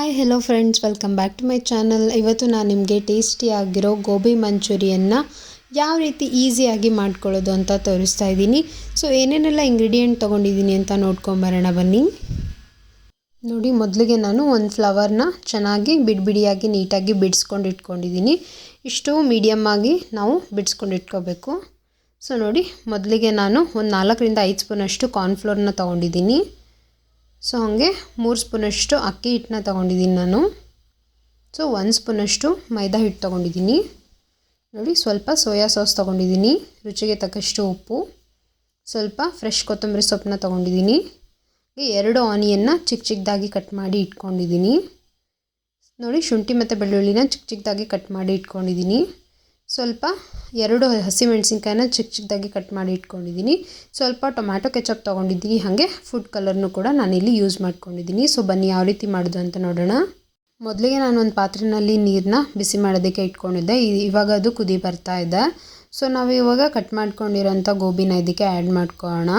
Hi hello friends, welcome back to my channel. ಇವತ್ತು ನಾನು ನಿಮಗೆ ಟೇಸ್ಟಿಯಾಗಿರೋ ಗೋಬಿ ಮಂಚೂರಿಯನ್ನ ಯಾವ ರೀತಿ ಈಸಿಯಾಗಿ ಮಾಡ್ಕೊಳ್ಳೋದು ಅಂತ ತೋರಿಸ್ತಾ ಇದ್ದೀನಿ. ಸೊ ಏನೇನೆಲ್ಲ ಇಂಗ್ರೀಡಿಯೆಂಟ್ ತೊಗೊಂಡಿದ್ದೀನಿ ಅಂತ ನೋಡ್ಕೊಂಬರೋಣ ಬನ್ನಿ. ನೋಡಿ, ಮೊದಲಿಗೆ ನಾನು ಒಂದು ಫ್ಲವರ್ನ ಚೆನ್ನಾಗಿ ಬಿಡಿಯಾಗಿ ನೀಟಾಗಿ ಬಿಡಿಸ್ಕೊಂಡು ಇಟ್ಕೊಂಡಿದ್ದೀನಿ. ಇಷ್ಟು ಮೀಡಿಯಮ್ ಆಗಿ ನಾವು ಬಿಡಿಸ್ಕೊಂಡು ಇಟ್ಕೋಬೇಕು. ಸೊ ನೋಡಿ, ಮೊದಲಿಗೆ ನಾನು ಒಂದು 4ರಿಂದ 5 ಸ್ಪೂನಷ್ಟು ಕಾರ್ನ್ಫ್ಲೋರ್ನ ತೊಗೊಂಡಿದ್ದೀನಿ. ಸೊ ಹಾಗೆ 3 ಸ್ಪೂನಷ್ಟು ಅಕ್ಕಿ ಹಿಟ್ಟನ್ನ ತೊಗೊಂಡಿದ್ದೀನಿ ನಾನು. ಸೊ 1 ಸ್ಪೂನಷ್ಟು ಮೈದಾ ಹಿಟ್ಟು ತೊಗೊಂಡಿದ್ದೀನಿ. ನೋಡಿ, ಸ್ವಲ್ಪ ಸೋಯಾ ಸಾಸ್ ತೊಗೊಂಡಿದ್ದೀನಿ, ರುಚಿಗೆ ತಕ್ಕಷ್ಟು ಉಪ್ಪು, ಸ್ವಲ್ಪ ಫ್ರೆಶ್ ಕೊತ್ತಂಬರಿ ಸೊಪ್ಪನ್ನ ತೊಗೊಂಡಿದ್ದೀನಿ. 2 ಆನಿಯನ್ನ ಚಿಕ್ಕದಾಗಿ ಕಟ್ ಮಾಡಿ ಇಟ್ಕೊಂಡಿದ್ದೀನಿ. ನೋಡಿ, ಶುಂಠಿ ಮತ್ತು ಬೆಳ್ಳುಳ್ಳಿನ ಚಿಕ್ಕದಾಗಿ ಕಟ್ ಮಾಡಿ ಇಟ್ಕೊಂಡಿದ್ದೀನಿ. ಸ್ವಲ್ಪ 2 ಹಸಿಮೆಣಸಿನ್ಕಾಯಿನ ಚಿಕ್ಕದಾಗಿ ಕಟ್ ಮಾಡಿ ಇಟ್ಕೊಂಡಿದ್ದೀನಿ. ಸ್ವಲ್ಪ ಟೊಮ್ಯಾಟೊ ಕೆಚಪ್ ತೊಗೊಂಡಿದ್ದೀನಿ. ಹಾಗೆ ಫುಡ್ ಕಲರ್ನು ಕೂಡ ನಾನಿಲ್ಲಿ ಯೂಸ್ ಮಾಡ್ಕೊಂಡಿದ್ದೀನಿ. ಸೊ ಬನ್ನಿ ಯಾವ ರೀತಿ ಮಾಡೋದು ಅಂತ ನೋಡೋಣ. ಮೊದಲಿಗೆ ನಾನು ಒಂದು ಪಾತ್ರೆಯಲ್ಲಿ ನೀರನ್ನ ಬಿಸಿ ಮಾಡೋದಕ್ಕೆ ಇಟ್ಕೊಂಡಿದ್ದೆ. ಇವಾಗ ಅದು ಕುದಿ ಬರ್ತಾ ಇದೆ. ಸೊ ನಾವು ಇವಾಗ ಕಟ್ ಮಾಡ್ಕೊಂಡಿರೋಂಥ ಗೋಬಿನ ಇದಕ್ಕೆ ಆ್ಯಡ್ ಮಾಡ್ಕೊಳ್ಳೋಣ.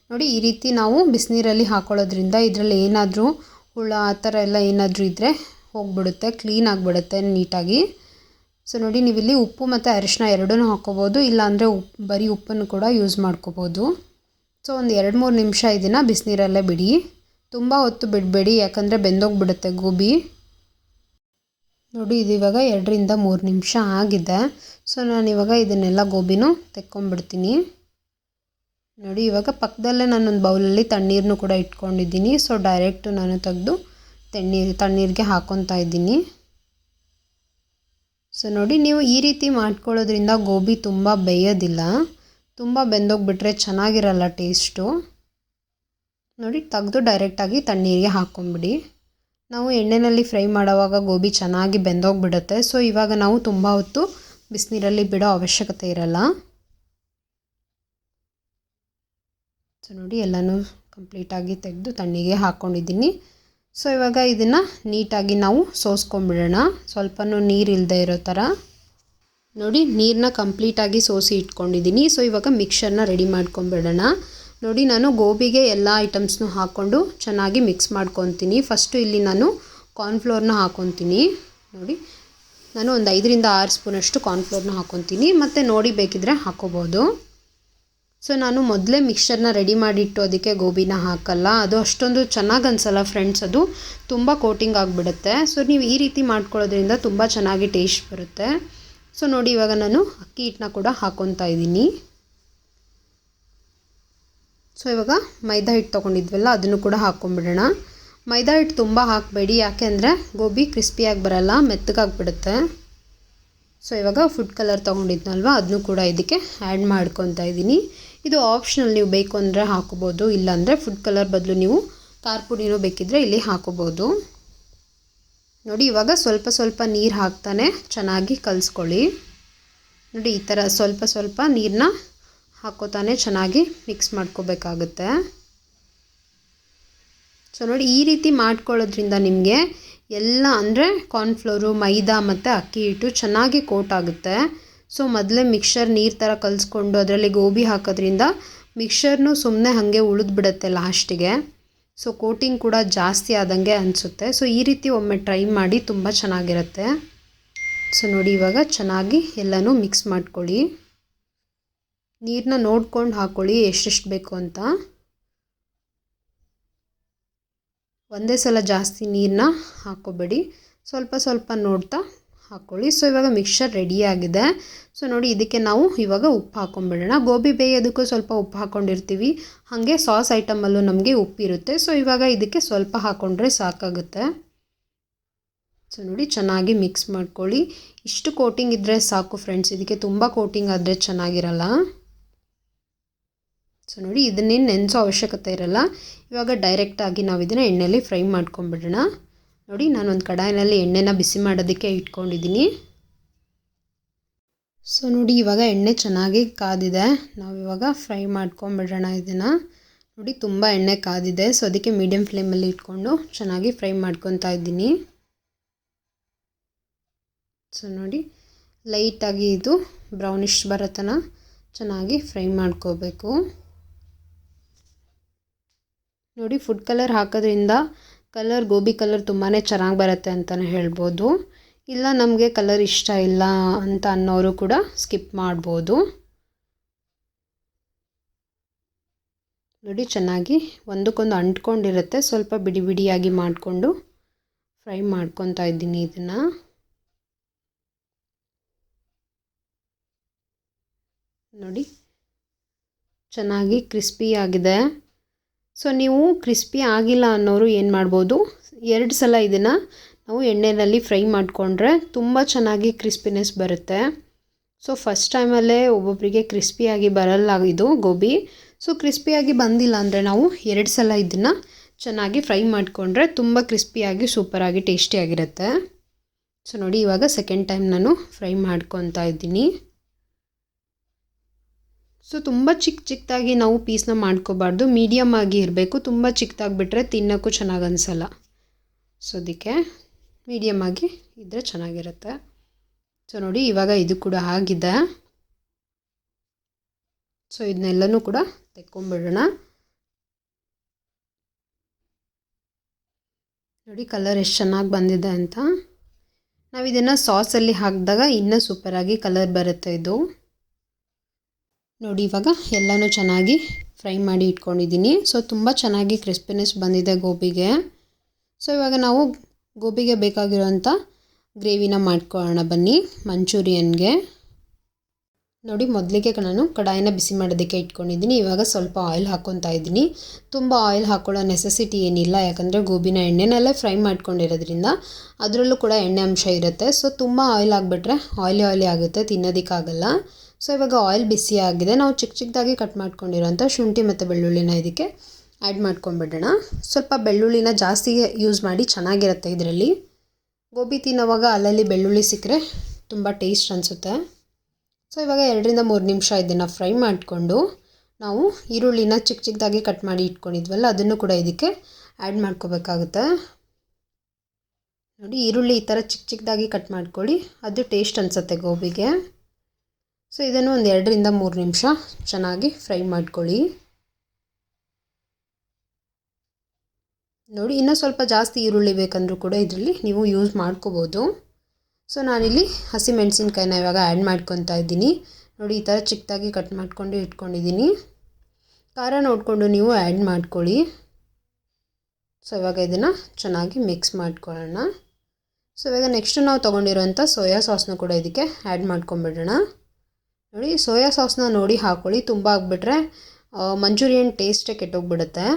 ನೋಡಿ, ಈ ರೀತಿ ನಾವು ಬಿಸಿನೀರಲ್ಲಿ ಹಾಕೊಳ್ಳೋದ್ರಿಂದ ಇದರಲ್ಲಿ ಏನಾದರೂ ಹುಳ ಆ ಥರ ಎಲ್ಲ ಏನಾದರೂ ಇದ್ದರೆ ಹೋಗಿಬಿಡುತ್ತೆ, ಕ್ಲೀನ್ ಆಗಿಬಿಡುತ್ತೆ ನೀಟಾಗಿ. ಸೊ ನೋಡಿ, ನೀವಿಲ್ಲಿ ಉಪ್ಪು ಮತ್ತು ಅರಿಶಿನ ಎರಡೂ ಹಾಕ್ಕೋಬೋದು, ಇಲ್ಲಾಂದರೆ ಬರೀ ಉಪ್ಪನ್ನು ಕೂಡ ಯೂಸ್ ಮಾಡ್ಕೋಬೋದು. ಸೊ ಒಂದು 2-3 ನಿಮಿಷ ಇದನ್ನು ಬಿಸಿನೀರಲ್ಲೇ ಬಿಡಿ. ತುಂಬ ಹೊತ್ತು ಬಿಡಬೇಡಿ, ಯಾಕಂದರೆ ಬೆಂದೋಗಿಬಿಡುತ್ತೆ ಗೋಬಿ. ನೋಡಿ, ಇದು ಇವಾಗ 2ರಿಂದ 3 ನಿಮಿಷ ಆಗಿದೆ. ಸೊ ನಾನಿವಾಗ ಇದನ್ನೆಲ್ಲ ಗೋಬಿನೂ ತೆಕ್ಕೊಂಬಿಡ್ತೀನಿ. ನೋಡಿ, ಇವಾಗ ಪಕ್ಕದಲ್ಲೇ ನಾನೊಂದು ಬೌಲಲ್ಲಿ ತಣ್ಣೀರನ್ನು ಕೂಡ ಇಟ್ಕೊಂಡಿದ್ದೀನಿ. ಸೊ ಡೈರೆಕ್ಟು ನಾನು ತೆಗೆದು ತಣ್ಣೀರಿಗೆ ಹಾಕ್ಕೊತಾ ಇದ್ದೀನಿ. ಸೊ ನೋಡಿ, ನೀವು ಈ ರೀತಿ ಮಾಡ್ಕೊಳ್ಳೋದ್ರಿಂದ ಗೋಬಿ ತುಂಬ ಬೇಯೋದಿಲ್ಲ. ತುಂಬ ಬೆಂದೋಗಿಬಿಟ್ರೆ ಚೆನ್ನಾಗಿರಲ್ಲ ಟೇಸ್ಟು. ನೋಡಿ, ತೆಗೆದು ಡೈರೆಕ್ಟಾಗಿ ತಣ್ಣೀರಿಗೆ ಹಾಕ್ಕೊಂಬಿಡಿ. ನಾವು ಎಣ್ಣೆಯಲ್ಲಿ ಫ್ರೈ ಮಾಡೋವಾಗ ಗೋಬಿ ಚೆನ್ನಾಗಿ ಬೆಂದೋಗಿಬಿಡುತ್ತೆ. ಸೊ ಇವಾಗ ನಾವು ತುಂಬ ಹೊತ್ತು ಬಿಸಿನೀರಲ್ಲಿ ಬಿಡೋ ಅವಶ್ಯಕತೆ ಇರಲ್ಲ. ಸೊ ನೋಡಿ, ಎಲ್ಲನೂ ಕಂಪ್ಲೀಟಾಗಿ ತೆಗೆದು ತಣ್ಣೀರಿಗೆ ಹಾಕ್ಕೊಂಡಿದ್ದೀನಿ. ಸೊ ಇವಾಗ ಇದನ್ನು ನೀಟಾಗಿ ನಾವು ಸೋಸ್ಕೊಂಡ್ಬಿಡೋಣ, ಸ್ವಲ್ಪನೂ ನೀರು ಇಲ್ಲದೆ ಇರೋ ಥರ. ನೋಡಿ, ನೀರನ್ನ ಕಂಪ್ಲೀಟಾಗಿ ಸೋಸಿ ಇಟ್ಕೊಂಡಿದ್ದೀನಿ. ಸೊ ಇವಾಗ ಮಿಕ್ಸರ್ನ ರೆಡಿ ಮಾಡ್ಕೊಂಬಿಡೋಣ. ನೋಡಿ, ನಾನು ಗೋಬಿಗೆ ಎಲ್ಲ ಐಟಮ್ಸ್ನೂ ಹಾಕ್ಕೊಂಡು ಚೆನ್ನಾಗಿ ಮಿಕ್ಸ್ ಮಾಡ್ಕೊತೀನಿ. ಫಸ್ಟು ಇಲ್ಲಿ ನಾನು ಕಾರ್ನ್ಫ್ಲೋರ್ನ ಹಾಕ್ಕೊತೀನಿ. ನೋಡಿ, ನಾನು ಒಂದು 5ರಿಂದ 6 ಸ್ಪೂನಷ್ಟು ಕಾರ್ನ್ಫ್ಲೋರ್ನ ಹಾಕ್ಕೊತೀನಿ. ಮತ್ತು ನೋಡಿ, ಬೇಕಿದ್ದರೆ ಹಾಕ್ಕೋಬೋದು. ಸೊ ನಾನು ಮೊದಲೇ ಮಿಕ್ಸರ್ನ ರೆಡಿ ಮಾಡಿಟ್ಟು ಅದಕ್ಕೆ ಗೋಬಿನ ಹಾಕಲ್ಲ, ಅದು ಅಷ್ಟೊಂದು ಚೆನ್ನಾಗಿ ಅನಿಸಲ್ಲ ಫ್ರೆಂಡ್ಸ್, ಅದು ತುಂಬ ಕೋಟಿಂಗ್ ಆಗಿಬಿಡುತ್ತೆ. ಸೊ ನೀವು ಈ ರೀತಿ ಮಾಡ್ಕೊಳ್ಳೋದ್ರಿಂದ ತುಂಬ ಚೆನ್ನಾಗಿ ಟೇಸ್ಟ್ ಬರುತ್ತೆ. ಸೊ ನೋಡಿ, ಇವಾಗ ನಾನು ಅಕ್ಕಿ ಹಿಟ್ಟನ್ನ ಕೂಡ ಹಾಕ್ಕೊತಾ ಇದ್ದೀನಿ. ಸೊ ಇವಾಗ ಮೈದಾ ಹಿಟ್ಟು ತೊಗೊಂಡಿದ್ವಲ್ಲ ಅದನ್ನು ಕೂಡ ಹಾಕ್ಕೊಂಬಿಡೋಣ. ಮೈದಾ ಹಿಟ್ಟು ತುಂಬ ಹಾಕಬೇಡಿ, ಯಾಕೆಂದರೆ ಗೋಬಿ ಕ್ರಿಸ್ಪಿಯಾಗಿ ಬರಲ್ಲ, ಮೆತ್ತಗಾಗಿಬಿಡುತ್ತೆ. ಸೊ ಇವಾಗ ಫುಡ್ ಕಲರ್ ತೊಗೊಂಡಿದ್ನಲ್ವ ಅದನ್ನು ಕೂಡ ಇದಕ್ಕೆ ಆ್ಯಡ್ ಮಾಡ್ಕೊತಾ ಇದ್ದೀನಿ. ಇದು ಆಪ್ಷನಲ್, ನೀವು ಬೇಕು ಅಂದರೆ ಹಾಕೋಬೋದು, ಇಲ್ಲಾಂದರೆ ಫುಡ್ ಕಲರ್ ಬದಲು ನೀವು ಖಾರ ಪುಡಿನೂ ಬೇಕಿದ್ದರೆ ಇಲ್ಲಿ ಹಾಕೋಬೋದು. ನೋಡಿ, ಇವಾಗ ಸ್ವಲ್ಪ ನೀರು ಹಾಕ್ತಾನೆ ಚೆನ್ನಾಗಿ ಕಲಿಸ್ಕೊಳ್ಳಿ. ನೋಡಿ, ಈ ಥರ ಸ್ವಲ್ಪ ನೀರನ್ನ ಹಾಕೋತಾನೆ ಚೆನ್ನಾಗಿ ಮಿಕ್ಸ್ ಮಾಡ್ಕೋಬೇಕಾಗುತ್ತೆ. ಸೊ ನೋಡಿ, ಈ ರೀತಿ ಮಾಡ್ಕೊಳ್ಳೋದ್ರಿಂದ ನಿಮಗೆ ಎಲ್ಲ ಅಂದರೆ ಕಾರ್ನ್ಫ್ಲೋರು, ಮೈದಾ ಮತ್ತು ಅಕ್ಕಿ ಹಿಟ್ಟು ಚೆನ್ನಾಗಿ ಕೋಟ್ ಆಗುತ್ತೆ. ಸೊ ಮೊದಲೇ ಮಿಕ್ಸರ್ ನೀರು ಥರ ಕಲಿಸ್ಕೊಂಡು ಅದರಲ್ಲಿ ಗೋಬಿ ಹಾಕೋದ್ರಿಂದ ಮಿಕ್ಸರ್ನು ಸುಮ್ಮನೆ ಹಾಗೆ ಉಳಿದ್ಬಿಡುತ್ತೆ ಲಾಸ್ಟಿಗೆ. ಸೊ ಕೋಟಿಂಗ್ ಕೂಡ ಜಾಸ್ತಿ ಆದಂಗೆ ಅನಿಸುತ್ತೆ. ಸೊ ಈ ರೀತಿ ಒಮ್ಮೆ ಟ್ರೈ ಮಾಡಿ, ತುಂಬ ಚೆನ್ನಾಗಿರುತ್ತೆ. ಸೊ ನೋಡಿ, ಇವಾಗ ಚೆನ್ನಾಗಿ ಎಲ್ಲನೂ ಮಿಕ್ಸ್ ಮಾಡ್ಕೊಳ್ಳಿ. ನೀರನ್ನ ನೋಡ್ಕೊಂಡು ಹಾಕ್ಕೊಳ್ಳಿ ಎಷ್ಟೆಷ್ಟು ಬೇಕು ಅಂತ. ಒಂದೇ ಸಲ ಜಾಸ್ತಿ ನೀರನ್ನ ಹಾಕ್ಕೋಬೇಡಿ, ಸ್ವಲ್ಪ ನೋಡ್ತಾ ಹಾಕ್ಕೊಳ್ಳಿ. ಸೊ ಇವಾಗ ಮಿಕ್ಸರ್ ರೆಡಿಯಾಗಿದೆ. ಸೊ ನೋಡಿ, ಇದಕ್ಕೆ ನಾವು ಇವಾಗ ಉಪ್ಪು ಹಾಕ್ಕೊಂಬಿಡೋಣ. ಗೋಬಿ ಬೇಯೋದಕ್ಕೂ ಸ್ವಲ್ಪ ಉಪ್ಪು ಹಾಕ್ಕೊಂಡಿರ್ತೀವಿ, ಹಾಗೆ ಸಾಸ್ ಐಟಮಲ್ಲೂ ನಮಗೆ ಉಪ್ಪಿರುತ್ತೆ. ಸೊ ಇವಾಗ ಇದಕ್ಕೆ ಸ್ವಲ್ಪ ಹಾಕ್ಕೊಂಡ್ರೆ ಸಾಕಾಗುತ್ತೆ. ಸೊ ನೋಡಿ, ಚೆನ್ನಾಗಿ ಮಿಕ್ಸ್ ಮಾಡ್ಕೊಳ್ಳಿ. ಇಷ್ಟು ಕೋಟಿಂಗ್ ಇದ್ದರೆ ಸಾಕು ಫ್ರೆಂಡ್ಸ್, ಇದಕ್ಕೆ ತುಂಬ ಕೋಟಿಂಗ್ ಆದರೆ ಚೆನ್ನಾಗಿರಲ್ಲ. ಸೊ ನೋಡಿ, ಇದನ್ನೇನು ನೆನೆಸೋ ಅವಶ್ಯಕತೆ ಇರಲ್ಲ. ಇವಾಗ ಡೈರೆಕ್ಟಾಗಿ ನಾವು ಇದನ್ನು ಎಣ್ಣೆಯಲ್ಲಿ ಫ್ರೈ ಮಾಡ್ಕೊಂಬಿಡೋಣ. ನೋಡಿ, ನಾನೊಂದು ಕಡಾಯಿನಲ್ಲಿ ಎಣ್ಣೆನ ಬಿಸಿ ಮಾಡೋದಕ್ಕೆ ಇಟ್ಕೊಂಡಿದ್ದೀನಿ. ಸೊ ನೋಡಿ, ಇವಾಗ ಎಣ್ಣೆ ಚೆನ್ನಾಗಿ ಕಾದಿದೆ. ನಾವಿವಾಗ ಫ್ರೈ ಮಾಡ್ಕೊಂಬಿಡೋಣ ಇದನ್ನು. ನೋಡಿ, ತುಂಬ ಎಣ್ಣೆ ಕಾದಿದೆ. ಸೊ ಅದಕ್ಕೆ ಮೀಡಿಯಮ್ ಫ್ಲೇಮಲ್ಲಿ ಇಟ್ಕೊಂಡು ಚೆನ್ನಾಗಿ ಫ್ರೈ ಮಾಡ್ಕೊತಾ ಇದ್ದೀನಿ. ಸೊ ನೋಡಿ, ಲೈಟಾಗಿ ಇದು ಬ್ರೌನಿಷ್ ಬರೋ ತನಕ ಚೆನ್ನಾಗಿ ಫ್ರೈ ಮಾಡ್ಕೋಬೇಕು. ನೋಡಿ, ಫುಡ್ ಕಲರ್ ಹಾಕೋದ್ರಿಂದ ಕಲರ್ ಗೋಬಿ ಕಲರ್ ತುಂಬಾ ಚೆನ್ನಾಗಿ ಬರುತ್ತೆ ಅಂತಲೇ ಹೇಳ್ಬೋದು. ಇಲ್ಲ ನಮಗೆ ಕಲರ್ ಇಷ್ಟ ಇಲ್ಲ ಅಂತ ಅನ್ನೋರು ಕೂಡ ಸ್ಕಿಪ್ ಮಾಡ್ಬೋದು. ನೋಡಿ ಚೆನ್ನಾಗಿ ಒಂದಕ್ಕೊಂದು ಅಂಟ್ಕೊಂಡಿರುತ್ತೆ. ಸ್ವಲ್ಪ ಬಿಡಿ ಬಿಡಿಯಾಗಿ ಮಾಡಿಕೊಂಡು ಫ್ರೈ ಮಾಡ್ಕೊತಾ ಇದ್ದೀನಿ ಇದನ್ನು. ನೋಡಿ ಚೆನ್ನಾಗಿ ಕ್ರಿಸ್ಪಿ ಆಗಿದೆ. ಸೊ ನೀವು ಕ್ರಿಸ್ಪಿ ಆಗಿಲ್ಲ ಅನ್ನೋರು ಏನು ಮಾಡ್ಬೋದು, 2 ಸಲ ಇದನ್ನು ನಾವು ಎಣ್ಣೆಯಲ್ಲಿ ಫ್ರೈ ಮಾಡಿಕೊಂಡ್ರೆ ತುಂಬ ಚೆನ್ನಾಗಿ ಕ್ರಿಸ್ಪಿನೆಸ್ ಬರುತ್ತೆ. ಸೊ ಫಸ್ಟ್ ಟೈಮಲ್ಲೇ ಒಬ್ಬೊಬ್ಬರಿಗೆ ಕ್ರಿಸ್ಪಿಯಾಗಿ ಬರಲ್ಲ ಇದು ಗೋಬಿ. ಸೊ ಕ್ರಿಸ್ಪಿಯಾಗಿ ಬಂದಿಲ್ಲ ಅಂದರೆ ನಾವು 2 ಸಲ ಇದನ್ನು ಚೆನ್ನಾಗಿ ಫ್ರೈ ಮಾಡಿಕೊಂಡ್ರೆ ತುಂಬ ಕ್ರಿಸ್ಪಿಯಾಗಿ ಸೂಪರಾಗಿ ಟೇಸ್ಟಿಯಾಗಿರುತ್ತೆ. ಸೊ ನೋಡಿ ಇವಾಗ ಸೆಕೆಂಡ್ ಟೈಮ್ ನಾನು ಫ್ರೈ ಮಾಡ್ಕೊತಾ ಇದ್ದೀನಿ. ಸೊ ತುಂಬ ಚಿಕ್ಕದಾಗಿ ನಾವು ಪೀಸ್ನ ಮಾಡ್ಕೋಬಾರ್ದು, ಮೀಡಿಯಮ್ ಆಗಿ ಇರಬೇಕು. ತುಂಬ ಚಿಕ್ಕದಾಗಿಬಿಟ್ರೆ ತಿನ್ನೋಕ್ಕೂ ಚೆನ್ನಾಗಿ ಅನಿಸಲ್ಲ. ಸೊ ಅದಕ್ಕೆ ಮೀಡಿಯಮ್ ಆಗಿ ಇದ್ದರೆ ಚೆನ್ನಾಗಿರುತ್ತೆ. ಸೊ ನೋಡಿ ಇವಾಗ ಇದು ಕೂಡ ಆಗಿದೆ. ಸೊ ಇದನ್ನೆಲ್ಲನೂ ಕೂಡ ತೆಕ್ಕೊಂಬಿಡೋಣ. ನೋಡಿ ಕಲರ್ ಎಷ್ಟು ಚೆನ್ನಾಗಿ ಬಂದಿದೆ ಅಂತ. ನಾವು ಇದನ್ನು ಸಾಸಲ್ಲಿ ಹಾಕಿದಾಗ ಇನ್ನೂ ಸೂಪರಾಗಿ ಕಲರ್ ಬರುತ್ತೆ ಇದು. ನೋಡಿ ಇವಾಗ ಎಲ್ಲನೂ ಚೆನ್ನಾಗಿ ಫ್ರೈ ಮಾಡಿ ಇಟ್ಕೊಂಡಿದ್ದೀನಿ. ಸೊ ತುಂಬ ಚೆನ್ನಾಗಿ ಕ್ರಿಸ್ಪಿನೆಸ್ ಬಂದಿದೆ ಗೋಬಿಗೆ. ಸೊ ಇವಾಗ ನಾವು ಗೋಬಿಗೆ ಬೇಕಾಗಿರೋಂಥ ಗ್ರೇವಿನ ಮಾಡ್ಕೊಳ್ಳೋಣ ಬನ್ನಿ ಮಂಚೂರಿಯನ್ಗೆ. ನೋಡಿ ಮೊದಲಿಗೆ ನಾನು ಕಡಾಯಿನ ಬಿಸಿ ಮಾಡೋದಕ್ಕೆ ಇಟ್ಕೊಂಡಿದ್ದೀನಿ. ಇವಾಗ ಸ್ವಲ್ಪ ಆಯಿಲ್ ಹಾಕ್ಕೊತಾ ಇದ್ದೀನಿ. ತುಂಬ ಆಯಿಲ್ ಹಾಕ್ಕೊಳ್ಳೋ ನೆಸೆಸಿಟಿ ಏನಿಲ್ಲ, ಯಾಕಂದರೆ ಗೋಬಿನ ಎಣ್ಣೆನಲ್ಲೇ ಫ್ರೈ ಮಾಡ್ಕೊಂಡಿರೋದ್ರಿಂದ ಅದರಲ್ಲೂ ಕೂಡ ಎಣ್ಣೆ ಅಂಶ ಇರುತ್ತೆ. ಸೊ ತುಂಬ ಆಯಿಲ್ ಆಗಿಬಿಟ್ರೆ ಆಯಿಲಿ ಆಗುತ್ತೆ, ತಿನ್ನೋದಕ್ಕಾಗಲ್ಲ. ಸೊ ಇವಾಗ ಆಯಿಲ್ ಬಿಸಿ ಆಗಿದೆ. ನಾವು ಚಿಕ್ಕದಾಗಿ ಕಟ್ ಮಾಡ್ಕೊಂಡಿರೋಂಥ ಶುಂಠಿ ಮತ್ತು ಬೆಳ್ಳುಳ್ಳಿನ ಇದಕ್ಕೆ ಆ್ಯಡ್ ಮಾಡ್ಕೊಂಬಿಡೋಣ. ಸ್ವಲ್ಪ ಬೆಳ್ಳುಳ್ಳಿನ ಜಾಸ್ತಿ ಯೂಸ್ ಮಾಡಿ, ಚೆನ್ನಾಗಿರುತ್ತೆ ಇದರಲ್ಲಿ. ಗೋಬಿ ತಿನ್ನೋವಾಗ ಅಲ್ಲಲ್ಲಿ ಬೆಳ್ಳುಳ್ಳಿ ಸಿಕ್ಕರೆ ತುಂಬ ಟೇಸ್ಟ್ ಅನಿಸುತ್ತೆ. ಸೊ ಇವಾಗ 2-3 ನಿಮಿಷ ಇದನ್ನು ಫ್ರೈ ಮಾಡಿಕೊಂಡು ನಾವು ಈರುಳ್ಳಿನ ಚಿಕ್ಕದಾಗಿ ಕಟ್ ಮಾಡಿ ಇಟ್ಕೊಂಡಿದ್ವಲ್ಲ ಅದನ್ನು ಕೂಡ ಇದಕ್ಕೆ ಆ್ಯಡ್ ಮಾಡ್ಕೋಬೇಕಾಗುತ್ತೆ. ನೋಡಿ ಈರುಳ್ಳಿ ಈ ಥರ ಚಿಕ್ಕದಾಗಿ ಕಟ್ ಮಾಡ್ಕೊಳ್ಳಿ, ಅದು ಟೇಸ್ಟ್ ಅನಿಸುತ್ತೆ ಗೋಬಿಗೆ. ಸೊ ಇದನ್ನು ಒಂದು 2-3 ನಿಮಿಷ ಚೆನ್ನಾಗಿ ಫ್ರೈ ಮಾಡ್ಕೊಳ್ಳಿ. ನೋಡಿ ಇನ್ನೂ ಸ್ವಲ್ಪ ಜಾಸ್ತಿ ಈರುಳ್ಳಿ ಬೇಕಂದ್ರೂ ಕೂಡ ಇದರಲ್ಲಿ ನೀವು ಯೂಸ್ ಮಾಡ್ಕೋಬೋದು. ಸೊ ನಾನಿಲ್ಲಿ ಹಸಿಮೆಣಸಿನ್ಕಾಯಿನ ಇವಾಗ ಆ್ಯಡ್ ಮಾಡ್ಕೊತಾ ಇದ್ದೀನಿ. ನೋಡಿ ಈ ಥರ ಚಿಕ್ಕದಾಗಿ ಕಟ್ ಮಾಡ್ಕೊಂಡು ಇಟ್ಕೊಂಡಿದ್ದೀನಿ. ಖಾರ ನೋಡಿಕೊಂಡು ನೀವು ಆ್ಯಡ್ ಮಾಡ್ಕೊಳ್ಳಿ. ಸೊ ಇವಾಗ ಇದನ್ನು ಚೆನ್ನಾಗಿ ಮಿಕ್ಸ್ ಮಾಡ್ಕೊಳ್ಳೋಣ. ಸೊ ಇವಾಗ ನೆಕ್ಸ್ಟ್ ನಾವು ತೊಗೊಂಡಿರೋಂಥ ಸೋಯಾ ಸಾಸ್ನ ಕೂಡ ಇದಕ್ಕೆ ಆ್ಯಡ್ ಮಾಡ್ಕೊಂಬಿಡೋಣ. ನೋಡಿ ಸೋಯಾ ಸಾಸ್ನ ನೋಡಿ ಹಾಕ್ಕೊಳ್ಳಿ, ತುಂಬ ಆಗಿಬಿಟ್ರೆ ಮಂಚೂರಿಯನ್ ಟೇಸ್ಟೇ ಕೆಟ್ಟೋಗ್ಬಿಡುತ್ತೆ.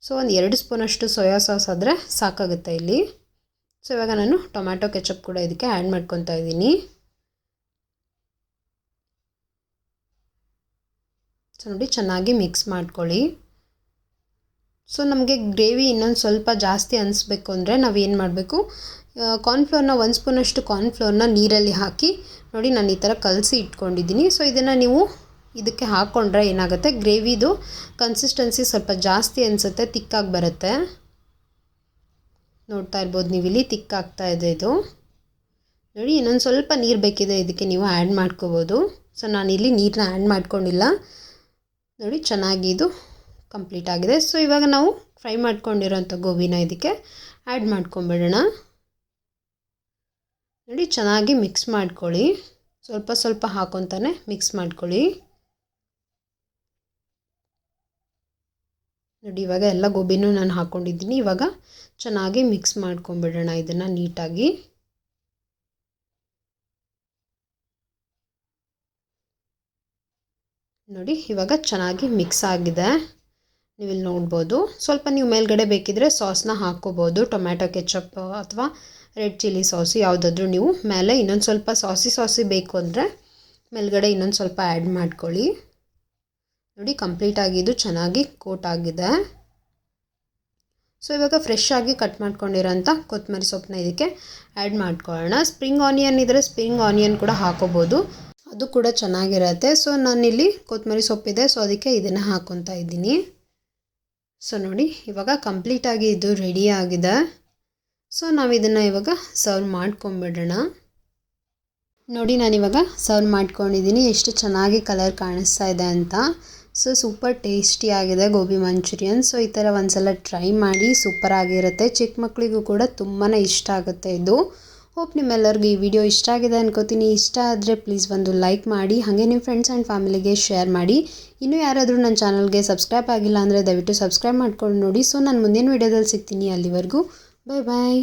ಸೊ ಒಂದು 2 ಸ್ಪೂನಷ್ಟು ಸೋಯಾ ಸಾಸ್ ಆದರೆ ಸಾಕಾಗುತ್ತೆ ಇಲ್ಲಿ. ಸೊ ಇವಾಗ ನಾನು ಟೊಮ್ಯಾಟೊ ಕೆಚಪ್ ಕೂಡ ಇದಕ್ಕೆ ಆ್ಯಡ್ ಮಾಡ್ಕೊತಾ ಇದ್ದೀನಿ. ಸೊ ನೋಡಿ ಚೆನ್ನಾಗಿ ಮಿಕ್ಸ್ ಮಾಡ್ಕೊಳ್ಳಿ. ಸೊ ನಮಗೆ ಗ್ರೇವಿ ಇನ್ನೊಂದು ಸ್ವಲ್ಪ ಜಾಸ್ತಿ ಅನಿಸ್ಬೇಕು ಅಂದರೆ ನಾವೇನು ಮಾಡಬೇಕು, ಕಾರ್ನ್ಫ್ಲೋರ್ನ 1 ಸ್ಪೂನಷ್ಟು ಕಾರ್ನ್ಫ್ಲೋರ್ನ ನೀರಲ್ಲಿ ಹಾಕಿ ನೋಡಿ ನಾನು ಈ ಥರ ಕಲಸಿ ಇಟ್ಕೊಂಡಿದ್ದೀನಿ. ಸೊ ಇದನ್ನು ನೀವು ಇದಕ್ಕೆ ಹಾಕ್ಕೊಂಡ್ರೆ ಏನಾಗುತ್ತೆ, ಗ್ರೇವಿದು ಕನ್ಸಿಸ್ಟೆನ್ಸಿ ಸ್ವಲ್ಪ ಜಾಸ್ತಿ ಅನಿಸುತ್ತೆ, ತಿಕ್ಕಾಗಿ ಬರುತ್ತೆ. ನೋಡ್ತಾ ಇರ್ಬೋದು ನೀವಿಲ್ಲಿ ತಿಕ್ಕಾಗ್ತಾ ಇದೆ ಇದು. ನೋಡಿ ಇನ್ನೊಂದು ಸ್ವಲ್ಪ ನೀರು ಬೇಕಿದೆ ಇದಕ್ಕೆ ನೀವು ಆ್ಯಡ್ ಮಾಡ್ಕೋಬೋದು. ಸೊ ನಾನಿಲ್ಲಿ ನೀರನ್ನ ಆ್ಯಡ್ ಮಾಡ್ಕೊಂಡಿಲ್ಲ. ನೋಡಿ ಚೆನ್ನಾಗಿ ಇದು ಕಂಪ್ಲೀಟ್ ಆಗಿದೆ. ಸೊ ಇವಾಗ ನಾವು ಫ್ರೈ ಮಾಡ್ಕೊಂಡಿರೋಂಥ ಗೋಬಿನ ಇದಕ್ಕೆ ಆ್ಯಡ್ ಮಾಡ್ಕೊಂಬಿಡೋಣ. ನೋಡಿ ಚೆನ್ನಾಗಿ ಮಿಕ್ಸ್ ಮಾಡ್ಕೊಳ್ಳಿ, ಸ್ವಲ್ಪ ಹಾಕೊತಾನೆ ಮಿಕ್ಸ್ ಮಾಡ್ಕೊಳ್ಳಿ. ನೋಡಿ ಇವಾಗ ಎಲ್ಲ ಗೋಬಿನೂ ನಾನು ಹಾಕ್ಕೊಂಡಿದ್ದೀನಿ. ಇವಾಗ ಚೆನ್ನಾಗಿ ಮಿಕ್ಸ್ ಮಾಡ್ಕೊಂಬಿಡೋಣ ಇದನ್ನು ನೀಟಾಗಿ. ನೋಡಿ ಇವಾಗ ಚೆನ್ನಾಗಿ ಮಿಕ್ಸ್ ಆಗಿದೆ, ನೀವಿಲ್ಲಿ ನೋಡ್ಬೋದು. ಸ್ವಲ್ಪ ನೀವು ಮೇಲ್ಗಡೆ ಬೇಕಿದ್ರೆ ಸಾಸ್ನ ಹಾಕ್ಕೋಬೋದು, ಟೊಮ್ಯಾಟೊ ಕೆಚಪ್ ಅಥವಾ ರೆಡ್ ಚಿಲ್ಲಿ ಸಾಸು ಯಾವುದಾದ್ರೂ ನೀವು ಮೇಲೆ ಇನ್ನೊಂದು ಸ್ವಲ್ಪ ಸಾಸಿ ಬೇಕು ಅಂದರೆ ಮೇಲ್ಗಡೆ ಇನ್ನೊಂದು ಸ್ವಲ್ಪ ಆ್ಯಡ್ ಮಾಡ್ಕೊಳ್ಳಿ. ನೋಡಿ ಕಂಪ್ಲೀಟಾಗಿ ಇದು ಚೆನ್ನಾಗಿ ಕೋಟ್ ಆಗಿದೆ. ಸೊ ಇವಾಗ ಫ್ರೆಶ್ ಆಗಿ ಕಟ್ ಮಾಡ್ಕೊಂಡಿರೋಂಥ ಕೊತ್ತಂಬರಿ ಸೊಪ್ಪನ್ನ ಇದಕ್ಕೆ ಆ್ಯಡ್ ಮಾಡ್ಕೊಳ್ಳೋಣ. ಸ್ಪ್ರಿಂಗ್ ಆನಿಯನ್ ಇದ್ದರೆ ಸ್ಪ್ರಿಂಗ್ ಆನಿಯನ್ ಕೂಡ ಹಾಕೋಬೋದು, ಅದು ಕೂಡ ಚೆನ್ನಾಗಿರುತ್ತೆ. ಸೊ ನಾನಿಲ್ಲಿ ಕೊತ್ತಂಬರಿ ಸೊಪ್ಪಿದೆ, ಸೊ ಅದಕ್ಕೆ ಇದನ್ನು ಹಾಕ್ಕೊತಾ ಇದ್ದೀನಿ. ಸೊ ನೋಡಿ ಇವಾಗ ಕಂಪ್ಲೀಟಾಗಿ ಇದು ರೆಡಿ ಆಗಿದೆ. ಸೊ ನಾವು ಇದನ್ನು ಇವಾಗ ಸರ್ವ್ ಮಾಡ್ಕೊಂಬಿಡೋಣ. ನೋಡಿ ನಾನಿವಾಗ ಸರ್ವ್ ಮಾಡ್ಕೊಂಡಿದ್ದೀನಿ, ಎಷ್ಟು ಚೆನ್ನಾಗಿ ಕಲರ್ ಕಾಣಿಸ್ತಾ ಇದೆ ಅಂತ. ಸೊ ಸೂಪರ್ ಟೇಸ್ಟಿ ಆಗಿದೆ ಗೋಬಿ ಮಂಚೂರಿಯನ್. ಸೊ ಈ ಥರ ಒಂದ್ಸಲ ಟ್ರೈ ಮಾಡಿ, ಸೂಪರ್ ಆಗಿರುತ್ತೆ. ಚಿಕ್ಕ ಮಕ್ಕಳಿಗೂ ಕೂಡ ತುಂಬಾ ಇಷ್ಟ ಆಗುತ್ತೆ ಇದು. ಹೋಪ್ ನಿಮ್ಮೆಲ್ಲರಿಗೂ ಈ ವಿಡಿಯೋ ಇಷ್ಟ ಆಗಿದೆ ಅನ್ಕೋತೀನಿ. ಇಷ್ಟ ಆದರೆ ಪ್ಲೀಸ್ ಒಂದು ಲೈಕ್ ಮಾಡಿ, ಹಾಗೆ ನಿಮ್ಮ ಫ್ರೆಂಡ್ಸ್ ಆ್ಯಂಡ್ ಫ್ಯಾಮಿಲಿಗೆ ಶೇರ್ ಮಾಡಿ. ಇನ್ನೂ ಯಾರಾದರೂ ನನ್ನ ಚಾನಲ್ಗೆ ಸಬ್ಸ್ಕ್ರೈಬ್ ಆಗಿಲ್ಲ ಅಂದರೆ ದಯವಿಟ್ಟು ಸಬ್ಸ್ಕ್ರೈಬ್ ಮಾಡ್ಕೊಂಡು ನೋಡಿ. ಸೊ ನಾನು ಮುಂದಿನ ವಿಡಿಯೋದಲ್ಲಿ ಸಿಗ್ತೀನಿ. ಅಲ್ಲಿವರೆಗೂ ಬಾಯ್ ಬಾಯ್.